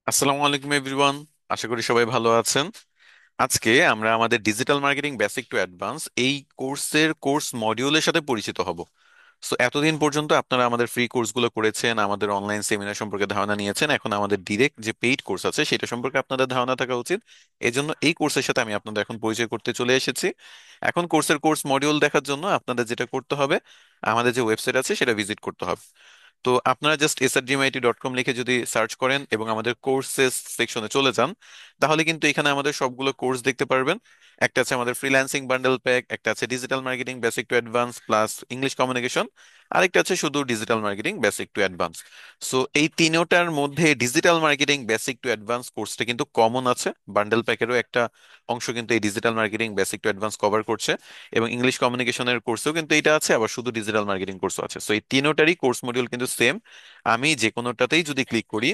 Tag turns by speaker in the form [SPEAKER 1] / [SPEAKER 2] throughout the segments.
[SPEAKER 1] আসসালামু আলাইকুম এভরিওয়ান। আশা করি সবাই ভালো আছেন। আজকে আমরা আমাদের digital marketing basic to advance এই কোর্সের কোর্স মডিউলের সাথে পরিচিত হব। সো এতদিন পর্যন্ত আপনারা আমাদের ফ্রি কোর্সগুলো করেছেন, আমাদের অনলাইন সেমিনার সম্পর্কে ধারণা নিয়েছেন। এখন আমাদের ডিরেক্ট যে পেইড কোর্স আছে সেটা সম্পর্কে আপনাদের ধারণা থাকা উচিত। এজন্য এই কোর্সের সাথে আমি আপনাদের এখন পরিচয় করতে চলে এসেছি। এখন কোর্সের কোর্স মডিউল দেখার জন্য আপনাদের যেটা করতে হবে, আমাদের যে ওয়েবসাইট আছে সেটা ভিজিট করতে হবে। তো আপনারা জাস্ট srgmit.com লিখে যদি সার্চ করেন এবং আমাদের কোর্সেস সেকশনে চলে যান, তাহলে কিন্তু এখানে আমাদের সবগুলো কোর্স দেখতে পারবেন। একটা আছে আমাদের ফ্রিল্যান্সিং বান্ডেল প্যাক, একটা আছে digital marketing basic to advance plus English communication, আরেকটা আছে শুধু digital marketing basic to advance. So এই তিনোটার মধ্যে digital marketing basic to advance কোর্সটা কিন্তু কমন আছে। বান্ডেল প্যাকেরও একটা অংশ কিন্তু এই digital marketing basic to advance cover করছে, এবং ইংলিশ কমিউনিকেশনের কোর্সেও কিন্তু এটা আছে, আবার শুধু ডিজিটাল মার্কেটিং কোর্সও আছে। সো এই তিনোটারই কোর্স মডিউল কিন্তু সেম। আমি যে কোনোটাতেই যদি ক্লিক করি,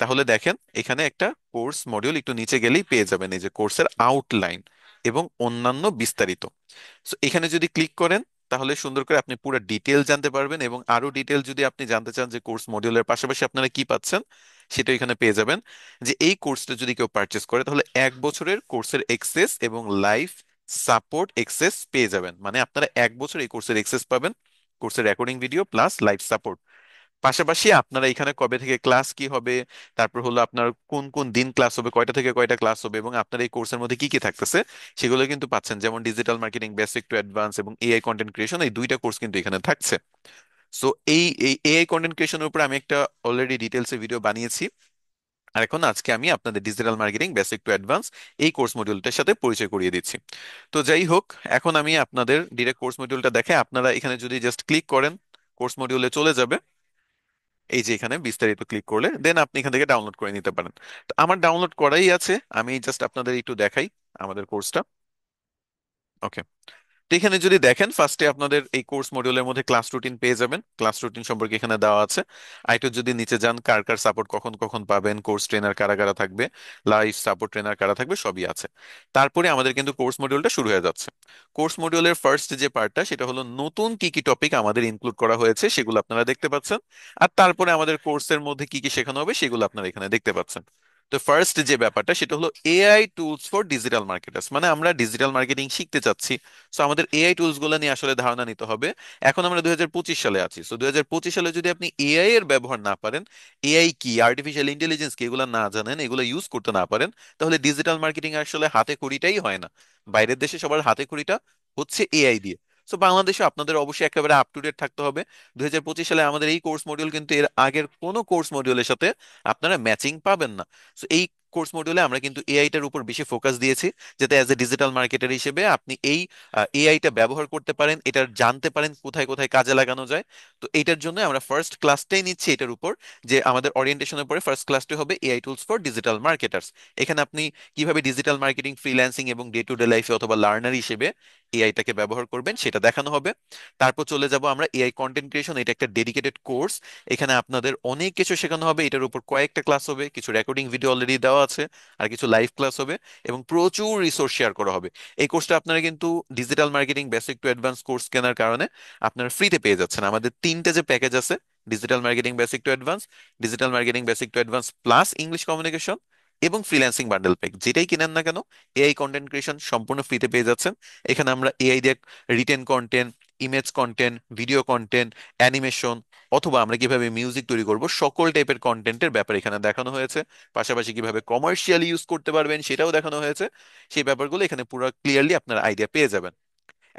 [SPEAKER 1] তাহলে দেখেন এখানে একটা কোর্স মডিউল একটু নিচে গেলেই পেয়ে যাবেন এই যে কোর্সের আউটলাইন এবং অন্যান্য বিস্তারিত। সো এখানে যদি ক্লিক করেন, তাহলে সুন্দর করে আপনি পুরো ডিটেল জানতে পারবেন, এবং আরো ডিটেল যদি আপনি জানতে চান যে কোর্স মডিউলের পাশাপাশি আপনারা কি পাচ্ছেন, সেটা এখানে পেয়ে যাবেন। যে এই কোর্সটা যদি কেউ পারচেস করে, তাহলে 1 বছরের কোর্সের এক্সেস এবং লাইভ সাপোর্ট এক্সেস পেয়ে যাবেন। মানে আপনারা 1 বছর এই কোর্সের এক্সেস পাবেন, কোর্সের recording video plus live support. পাশাপাশি আপনারা এখানে কবে থেকে ক্লাস কি হবে, তারপর হলো আপনার কোন কোন দিন ক্লাস হবে, কয়টা থেকে কয়টা ক্লাস হবে, এবং আপনার এই কোর্সের মধ্যে কি কি থাকতেছে সেগুলো কিন্তু পাচ্ছেন। যেমন digital marketing basic to advance এবং এআই কন্টেন্ট ক্রিয়েশন, এই দুইটা কোর্স কিন্তু এখানে থাকছে। সো এই এই এআই কন্টেন্ট ক্রিয়েশনের উপর আমি একটা অলরেডি ডিটেলসে ভিডিও বানিয়েছি। আর এখন আজকে আমি আপনাদের digital marketing basic to advance এই কোর্স মডিউলটার সাথে পরিচয় করিয়ে দিচ্ছি। তো যাই হোক, এখন আমি আপনাদের ডিরেক্ট কোর্স মডিউলটা দেখে, আপনারা এখানে যদি জাস্ট ক্লিক করেন, কোর্স মডিউলে চলে যাবে। এই যে এখানে বিস্তারিত ক্লিক করলে দেন আপনি এখান থেকে ডাউনলোড করে নিতে পারেন। তো আমার ডাউনলোড করাই আছে, আমি জাস্ট আপনাদের একটু দেখাই আমাদের কোর্সটা। ওকে। তো এখানে যদি দেখেন, ফার্স্টে আপনাদের এই কোর্স মডিউলের মধ্যে ক্লাস রুটিন পেয়ে যাবেন। ক্লাস রুটিন সম্পর্কে এখানে দেওয়া আছে। আর একটু যদি নিচে যান, কার কার সাপোর্ট কখন কখন পাবেন, কোর্স ট্রেনার কারা কারা থাকবে, লাইভ সাপোর্ট ট্রেনার কারা থাকবে, সবই আছে। তারপরে আমাদের কিন্তু কোর্স মডিউলটা শুরু হয়ে যাচ্ছে। কোর্স মডিউলের ফার্স্ট যে পার্টটা, সেটা হলো নতুন কি কি টপিক আমাদের ইনক্লুড করা হয়েছে সেগুলো আপনারা দেখতে পাচ্ছেন। আর তারপরে আমাদের কোর্সের মধ্যে কি কি শেখানো হবে সেগুলো আপনারা এখানে দেখতে পাচ্ছেন। তো ফার্স্ট যে ব্যাপারটা, সেটা হলো AI tools for digital marketers, মানে আমরা ডিজিটাল মার্কেটিং শিখতে চাচ্ছি। সো আমাদের এআই টুলস গুলো নিয়ে আসলে ধারণা নিতে হবে। এখন আমরা 2025 সালে আছি, সো 2025 সালে যদি আপনি এআই এর ব্যবহার না পারেন, এআই কি, আর্টিফিশিয়াল ইন্টেলিজেন্স কি, এগুলো না জানেন, এগুলো ইউজ করতে না পারেন, তাহলে ডিজিটাল মার্কেটিং আসলে হাতে খড়িটাই হয় না। বাইরের দেশে সবার হাতে খড়িটা হচ্ছে এআই দিয়ে। সো বাংলাদেশে আপনাদের অবশ্যই একেবারে আপ টু ডেট থাকতে হবে। 2025 সালে আমাদের এই কোর্স মডিউল কিন্তু এর আগের কোনো কোর্স মডিউলের সাথে আপনারা ম্যাচিং পাবেন না। সো এই কোর্স মডিউলে আমরা কিন্তু এআইটার উপর বেশি ফোকাস দিয়েছি, যাতে অ্যাজ এ ডিজিটাল মার্কেটার হিসেবে আপনি এই এআইটা ব্যবহার করতে পারেন, এটার জানতে পারেন কোথায় কোথায় কাজে লাগানো যায়। তো এইটার জন্য আমরা ফার্স্ট ক্লাসটাই নিচ্ছি এটার উপর, যে আমাদের ওরিয়েন্টেশনের পরে ফার্স্ট ক্লাসটি হবে AI tools for digital marketers. এখানে আপনি কিভাবে ডিজিটাল মার্কেটিং, ফ্রিল্যান্সিং এবং ডে টু ডে লাইফে অথবা লার্নার হিসেবে এআইটাকে ব্যবহার করবেন সেটা দেখানো হবে। তারপর চলে যাব আমরা এআই কন্টেন্ট ক্রিয়েশন, এটা একটা ডেডিকেটেড কোর্স। এখানে আপনাদের অনেক কিছু শেখানো হবে, এটার উপর কয়েকটা ক্লাস হবে, কিছু রেকর্ডিং ভিডিও অলরেডি দেওয়া আছে, আর কিছু লাইভ ক্লাস হবে, এবং প্রচুর রিসোর্স শেয়ার করা হবে। এই কোর্সটা আপনারা কিন্তু digital marketing basic to advance course কেনার কারণে আপনারা ফ্রিতে পেয়ে যাচ্ছেন। আমাদের তিনটে যে প্যাকেজ আছে, digital marketing basic to advance, digital marketing basic to advance plus English communication, এবং ফ্রিল্যান্সিং বান্ডেল প্যাক, যেটাই কিনেন না কেন এআই কন্টেন্ট ক্রিয়েশন সম্পূর্ণ ফ্রিতে পেয়ে যাচ্ছেন। এখানে আমরা এআই দিয়ে written content, image content, video content, animation, অথবা আমরা কিভাবে মিউজিক তৈরি করব, সকল টাইপের কন্টেন্টের ব্যাপারে এখানে দেখানো হয়েছে। পাশাপাশি কিভাবে কমার্শিয়ালি ইউজ করতে পারবেন সেটাও দেখানো হয়েছে। সেই ব্যাপারগুলো এখানে পুরো ক্লিয়ারলি আপনার আইডিয়া পেয়ে যাবেন।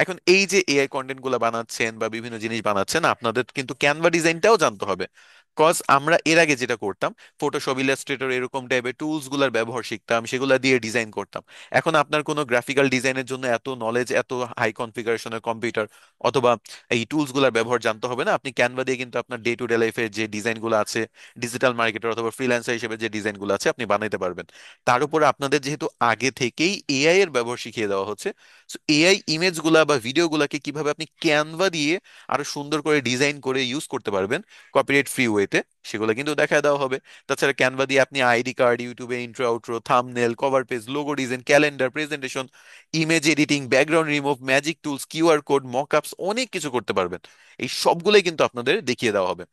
[SPEAKER 1] এখন এই যে এআই কন্টেন্ট গুলো বানাচ্ছেন বা বিভিন্ন জিনিস বানাচ্ছেন, আপনাদের কিন্তু ক্যানভা ডিজাইনটাও জানতে হবে। কজ আমরা এর আগে যেটা করতাম, ফটোশপ, ইলাস্ট্রেটর এরকম টাইপের টুলস গুলার ব্যবহার শিখতাম, সেগুলা দিয়ে ডিজাইন করতাম। এখন আপনার কোনো গ্রাফিক্যাল ডিজাইনের জন্য এত নলেজ, এত হাই কনফিগারেশনের কম্পিউটার অথবা এই টুলস গুলার ব্যবহার জানতে হবে না। আপনি ক্যানভা দিয়ে কিন্তু আপনার ডে টু ডে লাইফের যে ডিজাইন গুলো আছে, ডিজিটাল মার্কেটার অথবা ফ্রিল্যান্সার হিসেবে যে ডিজাইন গুলো আছে, আপনি বানাইতে পারবেন। তার উপরে আপনাদের যেহেতু আগে থেকেই এআই এর ব্যবহার শিখিয়ে দেওয়া হচ্ছে, এআই ইমেজ গুলা বা ভিডিও গুলাকে কিভাবে আপনি ক্যানভা দিয়ে আরো সুন্দর করে ডিজাইন করে ইউজ করতে পারবেন কপিরাইট ফ্রি ওয়েতে, সেগুলো কিন্তু দেখায় দেওয়া হবে। তাছাড়া ক্যানভা দিয়ে আপনি আইডি কার্ড, ইউটিউবে intro outro, thumbnail, cover page, logo design, calendar, presentation, image editing, background remove, magic tools, QR code, mockups, অনেক কিছু করতে পারবেন। এই সবগুলোই কিন্তু আপনাদের দেখিয়ে দেওয়া হবে।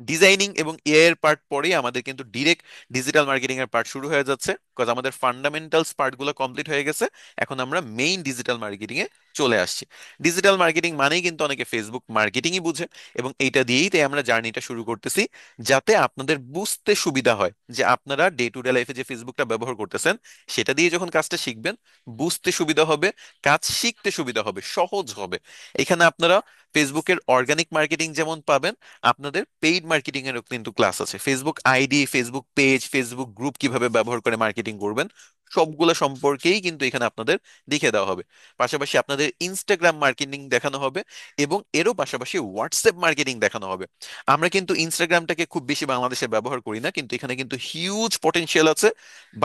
[SPEAKER 1] ডিজাইনিং এবং এআই এর পার্ট পরেই আমাদের কিন্তু ডিরেক্ট ডিজিটাল মার্কেটিং এর পার্ট শুরু হয়ে যাচ্ছে, বিকজ আমাদের ফান্ডামেন্টালস পার্টগুলো কমপ্লিট হয়ে গেছে। এখন আমরা মেইন ডিজিটাল মার্কেটিং এ চলে আসছি। ডিজিটাল মার্কেটিং মানেই কিন্তু অনেকে ফেসবুক মার্কেটিংই বুঝে, এবং এইটা দিয়েই তাই আমরা জার্নিটা শুরু করতেছি, যাতে আপনাদের বুঝতে সুবিধা হয় যে আপনারা ডে টু ডে লাইফে যে ফেসবুকটা ব্যবহার করতেছেন সেটা দিয়ে যখন কাজটা শিখবেন, বুঝতে সুবিধা হবে, কাজ শিখতে সুবিধা হবে, সহজ হবে। এখানে আপনারা ফেসবুকের অর্গানিক মার্কেটিং যেমন পাবেন, আপনাদের পেইড মার্কেটিং এরও কিন্তু ক্লাস আছে। Facebook ID, Facebook page, Facebook group কিভাবে ব্যবহার করে মার্কেটিং করবেন, সবগুলো সম্পর্কেই কিন্তু এখানে আপনাদের দেখিয়ে দেওয়া হবে। পাশাপাশি আপনাদের ইনস্টাগ্রাম মার্কেটিং দেখানো হবে, এবং এরও পাশাপাশি হোয়াটসঅ্যাপ মার্কেটিং দেখানো হবে। আমরা কিন্তু ইনস্টাগ্রামটাকে খুব বেশি বাংলাদেশে ব্যবহার করি না, কিন্তু এখানে কিন্তু হিউজ পটেনশিয়াল আছে।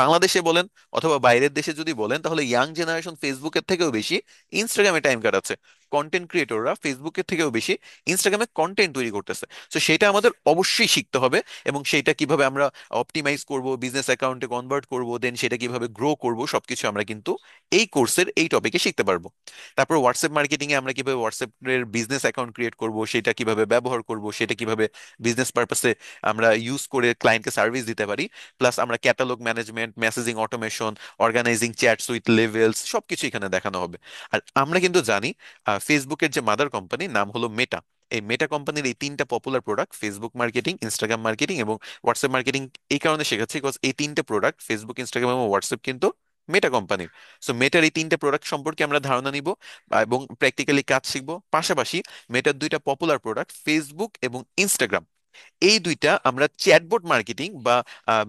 [SPEAKER 1] বাংলাদেশে বলেন অথবা বাইরের দেশে যদি বলেন, তাহলে ইয়াং জেনারেশন ফেসবুকের থেকেও বেশি ইনস্টাগ্রামে টাইম কাটাচ্ছে। কন্টেন্ট ক্রিয়েটররা ফেসবুকের থেকেও বেশি ইনস্টাগ্রামে কন্টেন্ট তৈরি করতেছে। তো সেটা আমাদের অবশ্যই শিখতে হবে, এবং সেটা কিভাবে আমরা অপটিমাইজ করব, বিজনেস অ্যাকাউন্টে কনভার্ট করব, দেন সেটা কিভাবে গ্রো করব, সবকিছু আমরা কিন্তু এই কোর্সের এই টপিকে শিখতে পারবো। তারপর হোয়াটসঅ্যাপ মার্কেটিং এ আমরা কিভাবে হোয়াটসঅ্যাপের বিজনেস অ্যাকাউন্ট ক্রিয়েট করব, সেটা কিভাবে ব্যবহার করব, সেটা কিভাবে বিজনেস পারপাসে আমরা ইউজ করে ক্লায়েন্টকে সার্ভিস দিতে পারি। প্লাস আমরা catalogue management, messaging automation, organising chats with levels, সবকিছু এখানে দেখানো হবে। আর আমরা কিন্তু জানি ফেসবুকের যে মাদার কোম্পানি নাম হলো মেটা। এই মেটা কোম্পানির এই তিনটা popular product, Facebook marketing, Instagram marketing এবং হোয়াটসঅ্যাপ মার্কেটিং, এই কারণে শেখাচ্ছি বিকজ এই তিনটে প্রোডাক্ট, ফেসবুক, ইনস্টাগ্রাম এবং হোয়াটসঅ্যাপ, কিন্তু মেটা কোম্পানির। সো মেটার এই তিনটে প্রোডাক্ট সম্পর্কে আমরা ধারণা নিব এবং প্র্যাকটিক্যালি কাজ শিখবো। পাশাপাশি মেটার দুইটা পপুলার প্রোডাক্ট ফেসবুক এবং ইনস্টাগ্রাম, এই দুইটা আমরা চ্যাটবট মার্কেটিং বা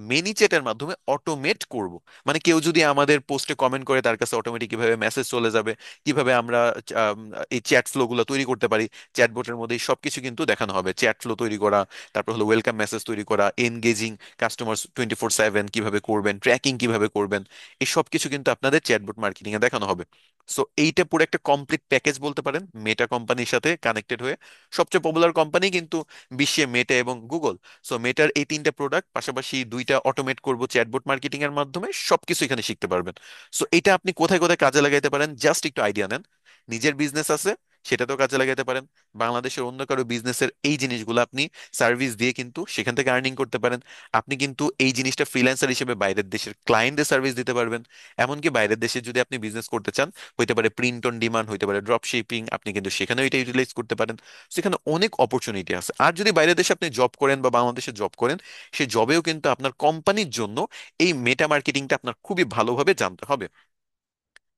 [SPEAKER 1] মেনি চ্যাটের মাধ্যমে অটোমেট করব। মানে কেউ যদি আমাদের পোস্টে কমেন্ট করে, তার কাছে অটোমেটিক কিভাবে মেসেজ চলে যাবে, কিভাবে আমরা আম, এই চ্যাট ফ্লো গুলো তৈরি করতে পারি, চ্যাটবটের মধ্যে এই সবকিছু কিন্তু দেখানো হবে। চ্যাট ফ্লো তৈরি করা, তারপর হলো ওয়েলকাম মেসেজ তৈরি করা, এনগেজিং কাস্টমার 24/7 কিভাবে করবেন, ট্র্যাকিং কিভাবে করবেন, এই সবকিছু কিন্তু আপনাদের চ্যাটবট মার্কেটিং এ দেখানো হবে। সো এইটা পুরো একটা কমপ্লিট প্যাকেজ বলতে পারেন, মেটা কোম্পানির সাথে কানেক্টেড হয়ে। সবচেয়ে পপুলার কোম্পানি কিন্তু বিশ্বে মেটা এবং গুগল। সো মেটার এই তিনটা প্রোডাক্ট, পাশাপাশি দুইটা অটোমেট করব চ্যাটবট মার্কেটিং এর মাধ্যমে, সবকিছু এখানে শিখতে পারবেন। সো এটা আপনি কোথায় কোথায় কাজে লাগাইতে পারেন, জাস্ট একটু আইডিয়া নেন। নিজের বিজনেস আছে, সেটাতেও কাজে লাগাইতে পারেন। বাংলাদেশের অন্য কারো বিজনেসের এই জিনিসগুলো আপনি সার্ভিস দিয়ে কিন্তু সেখান থেকে আর্নিং করতে পারেন। আপনি কিন্তু এই জিনিসটা ফ্রিল্যান্সার হিসেবে বাইরের দেশের ক্লায়েন্টদের সার্ভিস দিতে পারবেন। এমনকি বাইরের দেশে যদি আপনি বিজনেস করতে চান, হইতে পারে প্রিন্ট অন ডিমান্ড, হইতে পারে ড্রপ শিপিং, আপনি কিন্তু সেখানেও এটা ইউটিলাইজ করতে পারেন। সেখানে অনেক অপরচুনিটি আছে। আর যদি বাইরের দেশে আপনি জব করেন বা বাংলাদেশে জব করেন, সেই জবেও কিন্তু আপনার কোম্পানির জন্য এই মেটা মার্কেটিংটা আপনার খুবই ভালোভাবে জানতে হবে।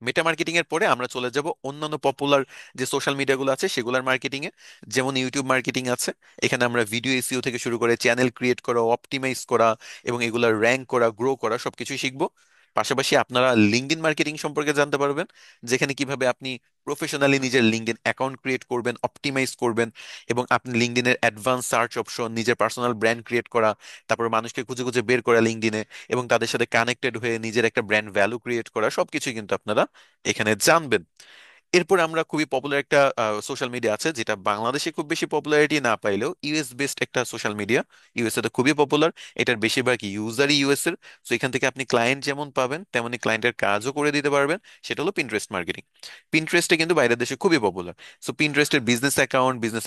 [SPEAKER 1] মেটা মার্কেটিং এর পরে আমরা চলে যাব অন্যান্য পপুলার যে সোশ্যাল মিডিয়াগুলো আছে সেগুলোর মার্কেটিং এ। যেমন ইউটিউব মার্কেটিং আছে, এখানে আমরা ভিডিও এসইও থেকে শুরু করে চ্যানেল ক্রিয়েট করা, অপটিমাইজ করা এবং এগুলার র্যাঙ্ক করা, গ্রো করা, সবকিছুই শিখবো। পাশাপাশি আপনারা লিঙ্কডইন মার্কেটিং সম্পর্কে জানতে পারবেন, যেখানে কিভাবে আপনি প্রফেশনালি নিজের লিঙ্কডইন অ্যাকাউন্ট ক্রিয়েট করবেন, অপটিমাইজ করবেন, এবং আপনি লিঙ্কডইনের অ্যাডভান্স সার্চ অপশন, নিজের পার্সোনাল ব্র্যান্ড ক্রিয়েট করা, তারপর মানুষকে খুঁজে খুঁজে বের করা লিঙ্কডইনে, এবং তাদের সাথে কানেক্টেড হয়ে নিজের একটা ব্র্যান্ড ভ্যালু ক্রিয়েট করা, সবকিছুই কিন্তু আপনারা এখানে জানবেন। এরপর আমরা খুবই পপুলার একটা সোশ্যাল মিডিয়া আছে, যেটা বাংলাদেশে খুব বেশি পপুলারিটি না পাইলেও ইউএস বেসড একটা সোশ্যাল মিডিয়া, ইউএসএ তে খুবই পপুলার। এটার বেশিরভাগ ইউজারই ইউএস এর। তো এখান থেকে আপনি ক্লায়েন্ট যেমন পাবেন, তেমনি ক্লায়েন্টের কাজও করে দিতে পারবেন। সেটা হলো পিন্টারেস্ট মার্কেটিং। পিন্টারেস্টে কিন্তু বাইরের দেশে খুবই পপুলার। সো পিন্টারেস্টের বিজনেস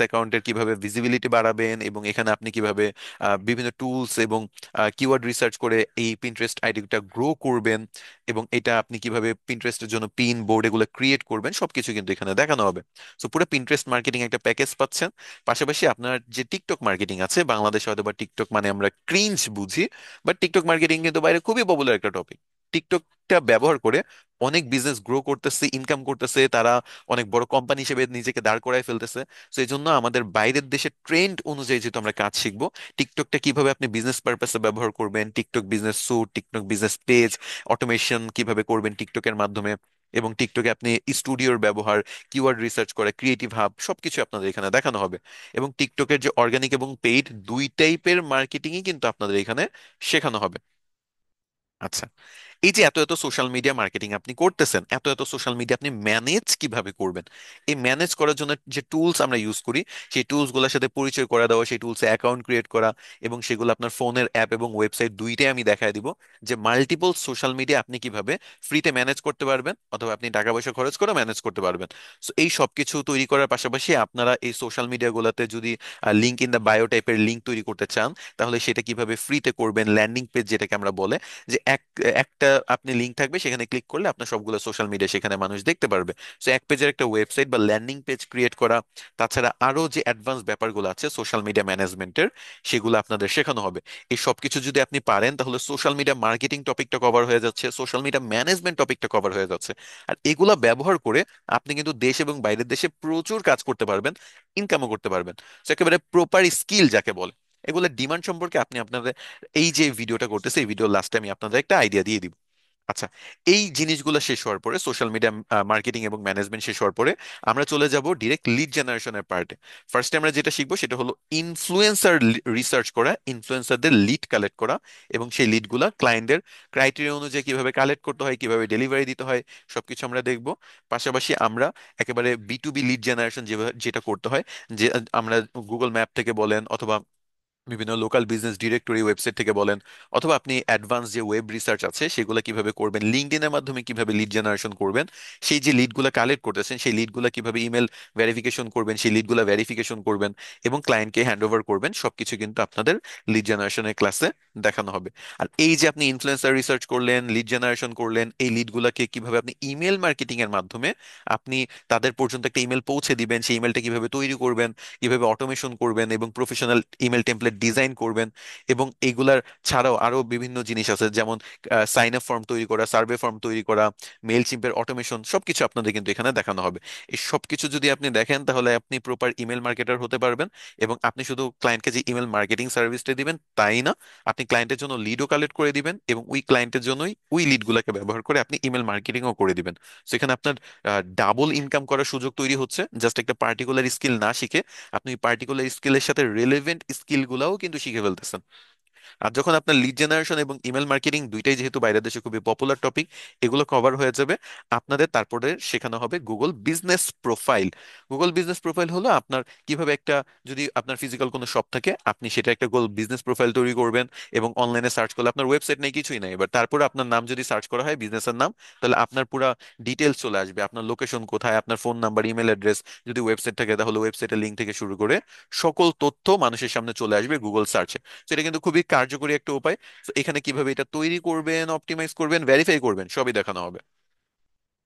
[SPEAKER 1] অ্যাকাউন্টের কিভাবে ভিজিবিলিটি বাড়াবেন, এবং এখানে আপনি কিভাবে বিভিন্ন টুলস এবং কিওয়ার্ড রিসার্চ করে এই পিন্টারেস্ট আইডিটা গ্রো করবেন, এবং এটা আপনি কিভাবে পিন্টারেস্টের জন্য পিন বোর্ড এগুলো ক্রিয়েট করবেন, সবকিছু কিন্তু এখানে দেখানো হবে। সো পুরো পিন্টারেস্ট মার্কেটিং একটা প্যাকেজ পাচ্ছেন। পাশাপাশি আপনার যে টিকটক মার্কেটিং আছে, বাংলাদেশে হয়তো বা টিকটক মানে আমরা ক্রিঞ্জ বুঝি, বাট টিকটক মার্কেটিং কিন্তু বাইরে খুবই পপুলার একটা টপিক। টিকটকটা ব্যবহার করে অনেক বিজনেস গ্রো করতেছে, ইনকাম করতেছে, তারা অনেক বড় কোম্পানি হিসেবে নিজেকে দাঁড় করায় ফেলতেছে। তো এই জন্য আমাদের বাইরের দেশের ট্রেন্ড অনুযায়ী যেহেতু আমরা কাজ শিখবো, টিকটকটা কিভাবে আপনি বিজনেস পারপাসে ব্যবহার করবেন, TikTok business suite, TikTok business page, automation কিভাবে করবেন টিকটকের মাধ্যমে, এবং টিকটকে আপনি স্টুডিওর ব্যবহার, কিওয়ার্ড রিসার্চ করা, ক্রিয়েটিভ হাব, সবকিছু আপনাদের এখানে দেখানো হবে। এবং টিকটকের যে অর্গানিক এবং পেইড দুই টাইপের মার্কেটিংই কিন্তু আপনাদের এখানে শেখানো হবে। আচ্ছা, এই যে এত এত সোশ্যাল মিডিয়া মার্কেটিং আপনি করতেছেন, এত এত সোশ্যাল মিডিয়া আপনি ম্যানেজ কিভাবে করবেন? এই ম্যানেজ করার জন্য যে টুলস আমরা ইউজ করি, সেই টুলস গুলোর সাথে পরিচয় করে দেওয়া, সেই টুলসে অ্যাকাউন্ট ক্রিয়েট করা, এবং সেগুলো আপনার ফোনের অ্যাপ এবং ওয়েবসাইট দুইটাই আমি দেখায় দিব, যে মাল্টিপল সোশ্যাল মিডিয়া আপনি কিভাবে ফ্রিতে ম্যানেজ করতে পারবেন, অথবা আপনি টাকা পয়সা খরচ করে ম্যানেজ করতে পারবেন। সো এই সব কিছু তৈরি করার পাশাপাশি আপনারা এই সোশ্যাল মিডিয়াগুলোতে যদি লিঙ্ক ইন দ্য বায়ো টাইপের লিঙ্ক তৈরি করতে চান, তাহলে সেটা কিভাবে ফ্রিতে করবেন, ল্যান্ডিং পেজ যেটাকে আমরা বলে, যে একটা আপনি লিঙ্ক থাকবে, সেখানে ক্লিক করলে আপনার সবগুলো সোশ্যাল মিডিয়া সেখানে মানুষ দেখতে পারবে। সো এক পেজের একটা ওয়েবসাইট বা ল্যান্ডিং পেজ ক্রিয়েট করা, তাছাড়া আরো যে অ্যাডভান্স ব্যাপারগুলো আছে সোশ্যাল মিডিয়া ম্যানেজমেন্টের, সেগুলো আপনাদের শেখানো হবে। এই সবকিছু যদি আপনি পারেন, তাহলে সোশ্যাল মিডিয়া মার্কেটিং টপিকটা কভার হয়ে যাচ্ছে, সোশ্যাল মিডিয়া ম্যানেজমেন্ট টপিকটা কভার হয়ে যাচ্ছে। আর এগুলা ব্যবহার করে আপনি কিন্তু দেশ এবং বাইরের দেশে প্রচুর কাজ করতে পারবেন, ইনকামও করতে পারবেন। তো একেবারে প্রপার স্কিল যাকে বলে, এগুলোর ডিমান্ড সম্পর্কে আপনি আপনাদের এই যে ভিডিওটা করতেছে, এই ভিডিওর লাস্টে আমি আপনাদের একটা আইডিয়া দিয়ে দিব। আচ্ছা, এই জিনিসগুলো শেষ হওয়ার পরে, সোশ্যাল মিডিয়া মার্কেটিং এবং ম্যানেজমেন্ট শেষ হওয়ার পরে, আমরা চলে যাব ডিরেক্ট লিড জেনারেশনের পার্টে। ফার্স্টে আমরা যেটা শিখবো সেটা হলো ইনফ্লুয়েন্সার রিসার্চ করা, ইনফ্লুয়েন্সারদের লিড কালেক্ট করা, এবং সেই লিডগুলা ক্লায়েন্টদের ক্রাইটেরিয়া অনুযায়ী কিভাবে কালেক্ট করতে হয়, কিভাবে ডেলিভারি দিতে হয়, সবকিছু আমরা দেখব। পাশাপাশি আমরা একেবারে B2B লিড জেনারেশন যেটা করতে হয়, যে আমরা গুগল ম্যাপ থেকে বলেন, অথবা বিভিন্ন লোকাল বিজনেস ডিরেক্টরি ওয়েবসাইট থেকে বলেন, অথবা আপনি অ্যাডভান্স যে ওয়েব রিসার্চ আছে সেগুলো কিভাবে করবেন, লিঙ্কডইনের মাধ্যমে কিভাবে লিড জেনারেশন করবেন, সেই যে লিডগুলো কালেক্ট করতেছেন সেই লিডগুলো কিভাবে ইমেল ভেরিফিকেশন করবেন, সেই লিডগুলো ভেরিফিকেশন করবেন এবং ক্লায়েন্টকে হ্যান্ড ওভার করবেন, সবকিছু কিন্তু আপনাদের লিড জেনারেশনের ক্লাসে দেখানো হবে। আর এই যে আপনি ইনফ্লুয়েন্সার রিসার্চ করলেন, লিড জেনারেশন করলেন, এই লিডগুলোকে কিভাবে আপনি ইমেল মার্কেটিং এর মাধ্যমে আপনি তাদের পর্যন্ত একটা ইমেল পৌঁছে দিবেন, সেই ইমেলটা কিভাবে তৈরি করবেন, কিভাবে অটোমেশন করবেন এবং প্রফেশনাল ইমেল টেমপ্লেট ডিজাইন করবেন, এবং এগুলার ছাড়াও আরো বিভিন্ন জিনিস আছে, যেমন সাইন আপ ফর্ম তৈরি করা, সার্ভে ফর্ম তৈরি করা, মেল চিম্পের অটোমেশন, সবকিছু আপনাদের কিন্তু এখানে দেখানো হবে। এই সবকিছু যদি আপনি দেখেন, তাহলে আপনি প্রপার ইমেল মার্কেটার হতে পারবেন। এবং আপনি শুধু ক্লায়েন্টকে যে ইমেল মার্কেটিং সার্ভিসটা দিবেন তাই না, আপনি ক্লায়েন্টের জন্য লিডও কালেক্ট করে দিবেন, এবং ওই ক্লায়েন্টের জন্যই ওই লিডগুলোকে ব্যবহার করে আপনি ইমেল মার্কেটিংও করে দিবেন। সেখানে আপনার ডাবল ইনকাম করার সুযোগ তৈরি হচ্ছে, জাস্ট একটা পার্টিকুলার স্কিল না শিখে আপনি পার্টিকুলার স্কিলের সাথে রিলেভেন্ট স্কিল গুলাও কিন্তু শিখে ফেলতেছেন। আর যখন আপনার লিড জেনারেশন এবং ইমেল মার্কেটিং দুইটাই যেহেতু বাইরের দেশে খুবই পপুলার টপিক, এগুলো কভার হয়ে যাবে, আপনাদের তারপরে শেখানো হবে Google business profile. Google business profile হলো আপনার কিভাবে একটা, যদি আপনার ফিজিক্যাল কোনো শপ থাকে, আপনি সেটা একটা গুগল বিজনেস প্রোফাইল তৈরি করবেন, এবং অনলাইনে সার্চ করলে আপনার ওয়েবসাইট নেই, কিছুই নাই, এবার তারপরে আপনার নাম যদি সার্চ করা হয়, বিজনেসের নাম, তাহলে আপনার পুরো ডিটেলস চলে আসবে, আপনার লোকেশন কোথায়, আপনার ফোন নাম্বার, ইমেল অ্যাড্রেস, যদি ওয়েবসাইট থাকে তাহলে ওয়েবসাইটের লিঙ্ক থেকে শুরু করে সকল তথ্য মানুষের সামনে চলে আসবে গুগল সার্চে। তো এটা কিন্তু খুবই কার্যকরী একটা উপায়। তো এখানে কিভাবে এটা তৈরি করবেন, অপটিমাইজ করবেন, ভেরিফাই করবেন, সবই দেখানো হবে।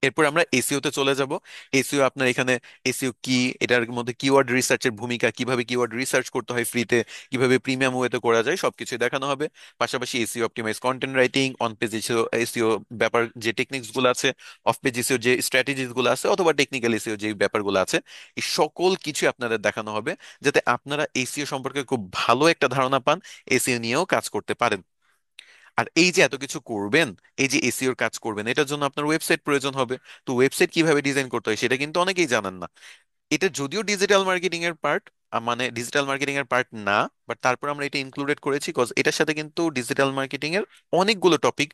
[SPEAKER 1] এরপর আমরা এসইও তে চলে যাব। এসইও আপনার এখানে এসইও কি, এটার মধ্যে কিওয়ার্ড রিসার্চের ভূমিকা, কিভাবে কিওয়ার্ড রিসার্চ করতে হয় ফ্রিতে, কিভাবে প্রিমিয়াম ওয়েতে করা যায়, সবকিছু দেখানো হবে। পাশাপাশি SEO optimise content writing, on page SEO SEO ব্যাপার যে টেকনিক্স গুলো আছে, অফ পেজ এসইও যে স্ট্র্যাটেজিস গুলো আছে, অথবা টেকনিক্যাল এসইও যে ব্যাপারগুলো আছে, এই সকল কিছু আপনাদের দেখানো হবে, যাতে আপনারা এসইও সম্পর্কে খুব ভালো একটা ধারণা পান, এসইও নিয়েও কাজ করতে পারেন। আর এই যে এত কিছু করবেন, এই যে এসইওর কাজ করবেন, এটার জন্য আপনার ওয়েবসাইট প্রয়োজন হবে। তো ওয়েবসাইট কিভাবে ডিজাইন করতে হয় সেটা কিন্তু অনেকেই জানেন না। এটা যদিও ডিজিটাল মার্কেটিং এর পার্ট, মানে ডিজিটাল মার্কেটিং এর পার্ট না, বাট তারপর আমরা এটা ইনক্লুডেড করেছি কজ এটার সাথে কিন্তু ডিজিটাল মার্কেটিং এর অনেকগুলো টপিক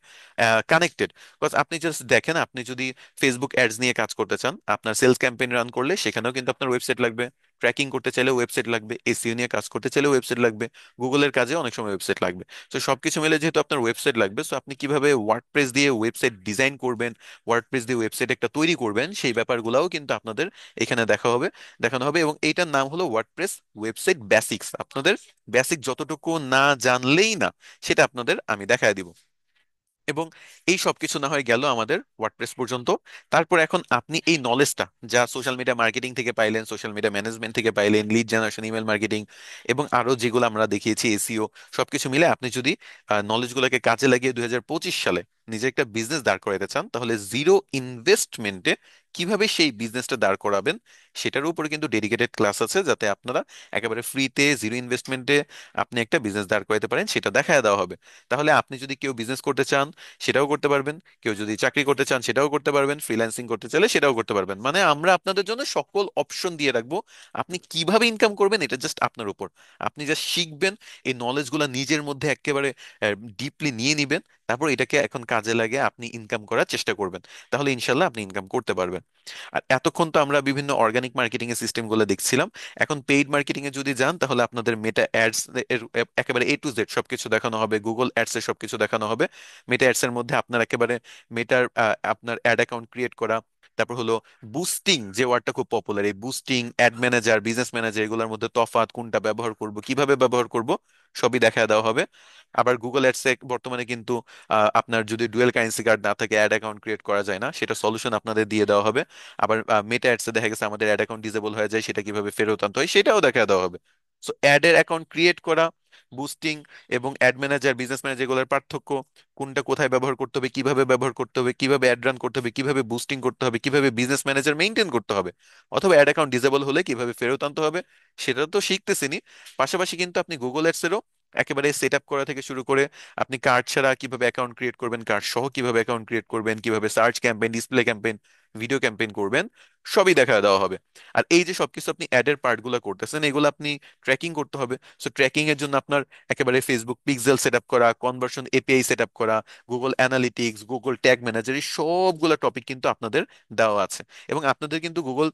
[SPEAKER 1] কানেক্টেড। কজ আপনি জাস্ট দেখেন, আপনি যদি ফেসবুক অ্যাডস নিয়ে কাজ করতে চান, আপনার সেলস ক্যাম্পেইন রান করলে সেখানেও কিন্তু আপনার ওয়েবসাইট লাগবে, ট্র্যাকিং করতে চাইলে ওয়েবসাইট লাগবে, এসইও নিয়ে কাজ করতে চাইলে ওয়েবসাইট লাগবে, গুগলের কাজে অনেক সময় ওয়েবসাইট লাগবে। তো সবকিছু মিলে যেহেতু আপনার ওয়েবসাইট লাগবে, সো আপনি কিভাবে ওয়ার্ডপ্রেস দিয়ে ওয়েবসাইট ডিজাইন করবেন, ওয়ার্ডপ্রেস দিয়ে ওয়েবসাইট একটা তৈরি করবেন, সেই ব্যাপারগুলোও কিন্তু আপনাদের এখানে দেখানো হবে। এবং এইটার নাম হলো ওয়ার্ডপ্রেস ওয়েবসাইট বেসিক্স। আপনাদের বেসিক যতটুকু না জানলেই না, সেটা আপনাদের আমি দেখায় দিব। এবং এই সব কিছু না হয় গেল আমাদের ওয়ার্ডপ্রেস পর্যন্ত। তারপর এখন আপনি এই নলেজটা যা সোশ্যাল মিডিয়া মার্কেটিং থেকে পাইলেন, সোশ্যাল মিডিয়া ম্যানেজমেন্ট থেকে পাইলেন, লিড জেনারেশন, ইমেল মার্কেটিং, এবং আরো যেগুলো আমরা দেখিয়েছি এসইও, সবকিছু মিলে আপনি যদি নলেজগুলোকে কাজে লাগিয়ে 2025 সালে নিজে একটা বিজনেস দাঁড় করাতে চান, তাহলে জিরো ইনভেস্টমেন্টে কিভাবে সেই বিজনেসটা দাঁড় করাবেন, সেটার উপরে কিন্তু ডেডিকেটেড ক্লাস আছে, যাতে আপনারা একেবারে ফ্রিতে জিরো ইনভেস্টমেন্টে আপনি একটা বিজনেস দাঁড় করাতে পারেন, সেটা দেখায় দেওয়া হবে। তাহলে আপনি যদি কেউ বিজনেস করতে চান সেটাও করতে পারবেন, কেউ যদি চাকরি করতে চান সেটাও করতে পারবেন, ফ্রিল্যান্সিং করতে চাইলে সেটাও করতে পারবেন। মানে আমরা আপনাদের জন্য সকল অপশন দিয়ে রাখবো। আপনি কিভাবে ইনকাম করবেন এটা জাস্ট আপনার উপর। আপনি জাস্ট শিখবেন, এই নলেজগুলো নিজের মধ্যে একেবারে ডিপলি নিয়ে নিবেন, তারপর এটাকে এখন কাজে লাগে আপনি ইনকাম করার চেষ্টা করবেন। তাহলে ইনশাল্লাহ আপনি ইনকাম করতে পারবেন। আর এতক্ষণ তো আমরা বিভিন্ন অর্গানিক মার্কেটিং এর সিস্টেম গুলো দেখছিলাম। এখন পেইড মার্কেটিং এ যদি যান তাহলে আপনাদের মেটা অ্যাডস এর একেবারে A to Z সবকিছু দেখানো হবে, গুগল অ্যাডস এর সবকিছু দেখানো হবে। মেটা অ্যাডস এর মধ্যে আপনার একেবারে মেটার আপনার অ্যাড অ্যাকাউন্ট ক্রিয়েট করা, তারপর হলো বুস্টিং, যে ওয়ার্ডটা খুব পপুলার, এই boosting, add manager, business manager, এগুলোর মধ্যে তফাৎ কোনটা, ব্যবহার করব কিভাবে ব্যবহার করব, সবই দেখা দেওয়া হবে। আবার গুগল অ্যাডস এ বর্তমানে কিন্তু আপনার যদি ডুয়েল কারেন্সি কার্ড না থাকে অ্যাড অ্যাকাউন্ট ক্রিয়েট করা যায় না, সেটা সলিউশন আপনাদের দিয়ে দেওয়া হবে। আবার মেটা অ্যাডসে দেখা গেছে আমাদের অ্যাড অ্যাকাউন্ট ডিসেবল হয়ে যায়, সেটা কিভাবে ফেরত আনতে হয় সেটাও দেখা দেওয়া হবে। সো অ্যাডের অ্যাকাউন্ট ক্রিয়েট করা, বুস্টিং এবং অ্যাড ম্যানেজার, বিজনেস ম্যানেজার, এগুলোর পার্থক্য, কোনটা কোথায় ব্যবহার করতে হবে, কিভাবে ব্যবহার করতে হবে, কিভাবে অ্যাড রান করতে হবে, কিভাবে বুস্টিং করতে হবে, কিভাবে বিজনেস ম্যানেজার মেইনটেইন করতে হবে, অথবা অ্যাড অ্যাকাউন্ট ডিসেবল হলে কিভাবে ফেরত আনতে হবে, সেটা তো শিখতেছেনি। পাশাপাশি কিন্তু আপনি গুগল অ্যাডসেরও একেবারে সেট আপ করা থেকে শুরু করে আপনি কার্ড ছাড়া কিভাবে অ্যাকাউন্ট ক্রিয়েট করবেন, কার্ড সহ কিভাবে অ্যাকাউন্ট ক্রিয়েট করবেন, কিভাবে search campaign, display campaign, video campaign করবেন, সবই দেখা দেওয়া হবে। আর এই যে সবকিছু আপনি অ্যাডের পার্ট গুলো করতেছেন, এগুলো আপনি ট্র্যাকিং করতে হবে। সো ট্র্যাকিং এর জন্য আপনার একেবারে ফেসবুক পিক্সেল সেট আপ করা, কনভার্সন এপিআই সেট আপ করা, Google analytics, Google tag manager, এই সবগুলো টপিক কিন্তু আপনাদের দেওয়া আছে। এবং আপনাদের কিন্তু গুগল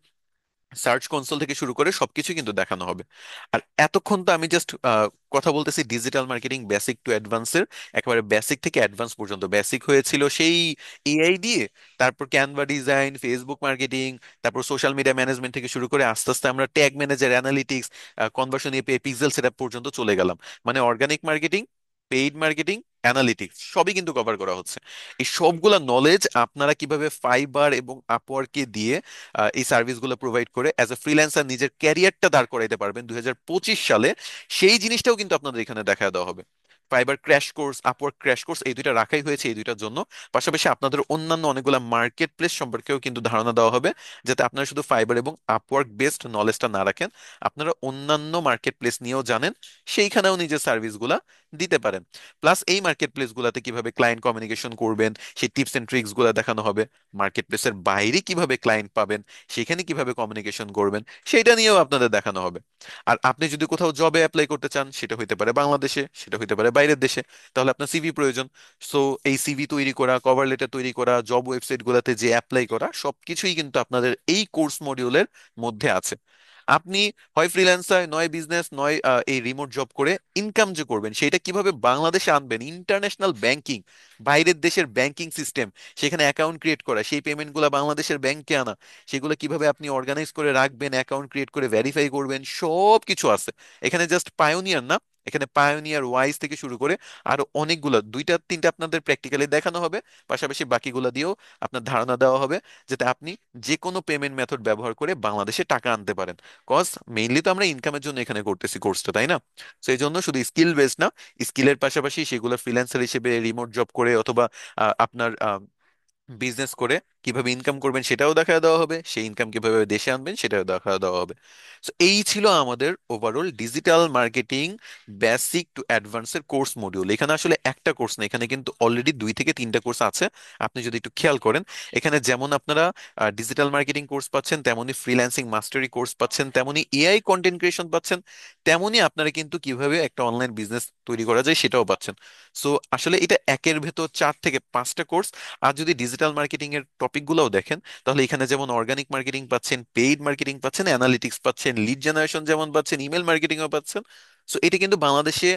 [SPEAKER 1] সার্চ কনসোল থেকে শুরু করে সবকিছু কিন্তু দেখানো হবে। আর এতক্ষণ তো আমি জাস্ট কথা বলতেছি ডিজিটাল মার্কেটিং বেসিক টু অ্যাডভান্সের, একেবারে বেসিক থেকে অ্যাডভান্স পর্যন্ত। বেসিক হয়েছিল সেই এআই দিয়ে, তারপর ক্যানভা ডিজাইন, ফেসবুক মার্কেটিং, তারপর সোশ্যাল মিডিয়া ম্যানেজমেন্ট থেকে শুরু করে আস্তে আস্তে আমরা tag manager, analytics, conversion API, pixel setup পর্যন্ত চলে গেলাম। মানে organic marketing, paid marketing, analytics সবই কিন্তু কভার করা হচ্ছে। এই সবগুলা নলেজ আপনারা কিভাবে ফাইবার এবং আপওয়ার্কে দিয়ে এই সার্ভিসগুলো প্রোভাইড করে অ্যাজ এ ফ্রিল্যান্সার নিজের ক্যারিয়ারটা দাঁড় করাইতে পারবেন 2025 সালে, সেই জিনিসটাও কিন্তু আপনাদের এখানে দেখা দেওয়া হবে। Fibre crash course, Upwork crash course, এই দুইটা রাখাই হয়েছে এই দুইটার জন্য। পাশাপাশি আপনাদের অন্যান্য অনেকগুলো মার্কেট প্লেস সম্পর্কেও কিন্তু ধারণা দেওয়া হবে, যাতে আপনারা শুধু ফাইবার এবং আপওয়ার্ক বেসড নলেজটা না রাখেন, আপনারা অন্যান্য মার্কেট প্লেস নিয়েও জানেন, সেইখানেও নিজের সার্ভিসগুলা দিতে পারেন। প্লাস এই মার্কেট প্লেস গুলাতে কিভাবে ক্লায়েন্ট কমিউনিকেশন করবেন সেই টিপস এন্ড ট্রিক্স গুলা দেখানো হবে। মার্কেট প্লেসের বাইরে কিভাবে ক্লায়েন্ট পাবেন, সেখানে কিভাবে কমিউনিকেশন করবেন, সেটা নিয়েও আপনাদের দেখানো হবে। আর আপনি যদি কোথাও জবে অ্যাপ্লাই করতে চান, সেটা হইতে পারে বাংলাদেশে, সেটা হইতে পারে বাইরের দেশে, তাহলে আপনার সিভি প্রয়োজন। সো এই সিভি তৈরি করা, কভার লেটার তৈরি করা, জব ওয়েবসাইট গুলাতে যে অ্যাপ্লাই করা, সবকিছুই কিন্তু আপনাদের এই কোর্স মডিউলের মধ্যে আছে। আপনি হয় ফ্রিল্যান্সার, নয় বিজনেস, নয় এই রিমোট জব করে ইনকাম যে করবেন, সেটা কিভাবে বাংলাদেশে আনবেন, ইন্টারন্যাশনাল ব্যাংকিং, বাইরের দেশের ব্যাংকিং সিস্টেম, সেখানে অ্যাকাউন্ট ক্রিয়েট করা, সেই পেমেন্টগুলো বাংলাদেশের ব্যাংকে আনা, সেগুলো কিভাবে আপনি অর্গানাইজ করে রাখবেন, অ্যাকাউন্ট ক্রিয়েট করে ভেরিফাই করবেন, সব কিছু আছে এখানে। জাস্ট পায়োনিয়ার না, এখানে পায়োনিয়ার ওয়াইজ থেকে শুরু করে আরো অনেকগুলো, দুইটা তিনটা আপনাদের প্র্যাকটিক্যালি দেখানো হবে। পাশাপাশি বাকিগুলো দিয়েও আপনার ধারণা দেওয়া হবে, যাতে আপনি যে কোনো পেমেন্ট মেথড ব্যবহার করে বাংলাদেশে টাকা আনতে পারেন। কজ মেইনলি তো আমরা ইনকামের জন্য এখানে করতেছি কোর্সটা, তাই না? সেই জন্য শুধু স্কিল বেস না, স্কিলের পাশাপাশি সেগুলো ফ্রিল্যান্সার হিসেবে রিমোট জব করে অথবা আপনার বিজনেস করে কিভাবে ইনকাম করবেন সেটাও দেখা দেওয়া হবে, সেই ইনকাম কিভাবে দেশে আনবেন সেটাও দেখা দেওয়া হবে। তো এই ছিল আমাদের overall digital marketing basic to অ্যাডভান্সের কোর্স মডিউল। এখানে আসলে একটা কোর্স না, এখানে কিন্তু অলরেডি 2 থেকে 3টা কোর্স আছে। আপনি যদি একটু খেয়াল করেন, এখানে যেমন আপনারা ডিজিটাল মার্কেটিং কোর্স পাচ্ছেন, তেমনি ফ্রিল্যান্সিং মাস্টারি কোর্স পাচ্ছেন, তেমনি এআই কন্টেন্ট ক্রিয়েশন পাচ্ছেন, তেমনি আপনারা কিন্তু কিভাবে একটা অনলাইন বিজনেস তৈরি করা যায় সেটাও পাচ্ছেন। সো আসলে এটা একের ভেতর 4 থেকে 5টা কোর্স। আর যদি ডিজিটাল মার্কেটিং এর টপিক গুলাও দেখেন, তাহলে এখানে যেমন অর্গানিক মার্কেটিং পাচ্ছেন, পেইড মার্কেটিং পাচ্ছেন, অ্যানালিটিক্স পাচ্ছেন, লিড জেনারেশন যেমন পাচ্ছেন, ইমেল মার্কেটিংও পাচ্ছেন। সো এটা কিন্তু বাংলাদেশে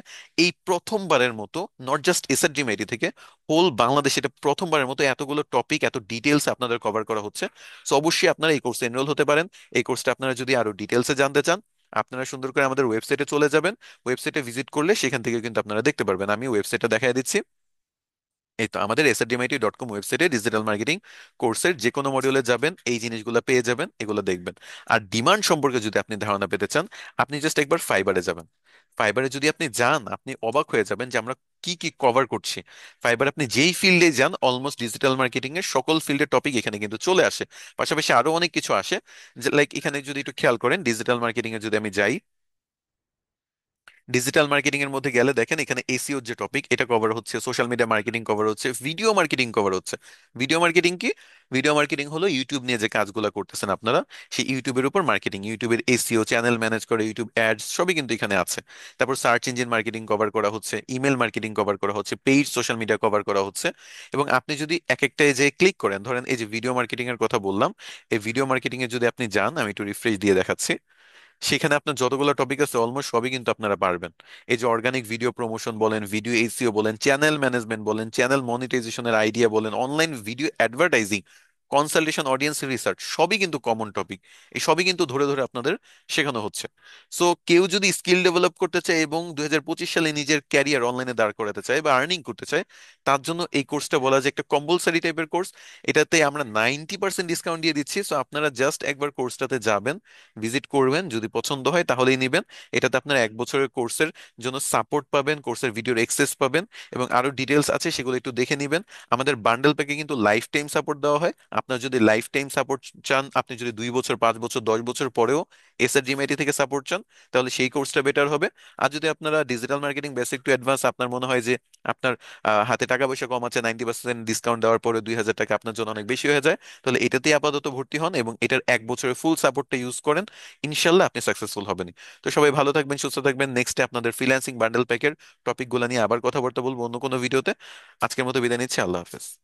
[SPEAKER 1] এই প্রথমবারের মতো, নট জাস্ট এসআরজিএমআইটি থেকে, হোল বাংলাদেশে এটা প্রথমবারের মতো এতগুলো টপিক এত ডিটেলস আপনাদের কভার করা হচ্ছে। সো অবশ্যই আপনারা এই কোর্সে এনরোল হতে পারেন। এই কোর্সটা আপনারা যদি আরো ডিটেলসে জানতে চান, আপনারা সুন্দর করে আমাদের ওয়েবসাইটে চলে যাবেন। ওয়েবসাইটে ভিজিট করলে সেখান থেকে কিন্তু আপনারা দেখতে পারবেন। আমি ওয়েবসাইটটা দেখাই দিচ্ছি। এই তো আমাদের srdmit.com ওয়েবসাইটে ডিজিটাল মার্কেটিং কোর্সের যে কোনো মডিউলে যাবেন, এই জিনিসগুলো পেয়ে যাবেন, এগুলো দেখবেন। আর ডিমান্ড সম্পর্কে যদি আপনি ধারণা পেতে চান, আপনি জাস্ট একবার ফাইবারে যাবেন। ফাইবারে যদি আপনি যান, আপনি অবাক হয়ে যাবেন যে আমরা কি কি কভার করছি। ফাইবার আপনি যেই ফিল্ডে যান, অলমোস্ট ডিজিটাল মার্কেটিং এর সকল ফিল্ডের টপিক এখানে কিন্তু চলে আসে। পাশাপাশি আরো অনেক কিছু আসে, যে লাইক এখানে যদি একটু খেয়াল করেন, ডিজিটাল মার্কেটিং এ যদি আমি যাই, ডিজিটাল মার্কেটিং এর মধ্যে গেলে দেখেন এখানে এসইও যে টপিক এটা কভার হচ্ছে, সোশ্যাল মিডিয়া মার্কেটিং কভার হচ্ছে, ভিডিও মার্কেটিং কভার হচ্ছে। ভিডিও মার্কেটিং কি? ভিডিও মার্কেটিং হলো ইউটিউব নিয়ে যে কাজগুলো করতেছেন আপনারা, সেই ইউটিউবের উপর মার্কেটিং, ইউটিউবের এসইও, চ্যানেল ম্যানেজ করে ইউটিউব অ্যাডস সবই কিন্তু এখানে আছে। তারপর সার্চ ইঞ্জিন মার্কেটিং কভার করা হচ্ছে, ইমেল মার্কেটিং কভার করা হচ্ছে, পেইড সোশ্যাল মিডিয়া কভার করা হচ্ছে। এবং আপনি যদি এক একটা যে ক্লিক করেন, ধরেন এই যে ভিডিও মার্কেটিং এর কথা বললাম, এই ভিডিও মার্কেটিং এ যদি আপনি যান, আমি একটু রিফ্রেশ দিয়ে দেখাচ্ছি, সেখানে আপনার যতগুলো টপিক আছে অলমোস্ট সবই কিন্তু আপনারা পারবেন। এই যে অর্গানিক ভিডিও প্রমোশন বলেন, ভিডিও এসইও বলেন, চ্যানেল ম্যানেজমেন্ট বলেন, চ্যানেল মনিটাইজেশনের আইডিয়া বলেন, online video advertising, consultation, audience research, সবই কিন্তু কমন টপিক। এই সবই কিন্তু ধরে ধরে আপনাদের শেখানো হচ্ছে। সো কেউ যদি স্কিল ডেভেলপ করতে চায় এবং 2025 সালে নিজের ক্যারিয়ার অনলাইনে দাঁড় করাতে চায় বা আর্নিং করতে চায়, তার জন্য এই কোর্সটা বলা যায় একটা কম্পালসারি টাইপের কোর্স। এটাতে আমরা 90% ডিসকাউন্ট দিয়ে দিচ্ছি। সো আপনারা জাস্ট একবার কোর্সটাতে যাবেন, ভিজিট করবেন, যদি পছন্দ হয় তাহলেই নেবেন। এটাতে আপনার 1 বছরের কোর্সের জন্য সাপোর্ট পাবেন, কোর্সের ভিডিওর এক্সেস পাবেন, এবং আরো ডিটেলস আছে সেগুলো একটু দেখে নেবেন। আমাদের বান্ডেল প্যাকে কিন্তু লাইফ টাইম সাপোর্ট দেওয়া হয়। আপনার যদি লাইফ টাইম সাপোর্ট চান, আপনি যদি 2 বছর, 5 বছর, 10 বছর পরেও এসআর জিএমআইটি থেকে সাপোর্ট চান, তাহলে সেই কোর্সটা বেটার হবে। আর যদি আপনারা digital marketing basic to advance, আপনার মনে হয় যে আপনার হাতে টাকা পয়সা কম আছে, 90% ডিসকাউন্ট দেওয়ার পরে 2,000 টাকা আপনার জন্য অনেক বেশি হয়ে যায়, তাহলে এটাতেই আপাতত ভর্তি হন এবং এটার 1 বছরের ফুল সাপোর্টটা ইউজ করেন। ইনশাল্লাহ আপনি সাকসেসফুল হবেন। তো সবাই ভালো থাকবেন, সুস্থ থাকবেন। নেক্সটে আপনাদের ফ্রিল্যান্সিং বান্ডেল প্যাকের টপিকগুলো নিয়ে আবার কথাবার্তা বলবো অন্য কোনো ভিডিওতে। আজকের মতো বিদায় নিচ্ছি, আল্লাহ হাফেজ।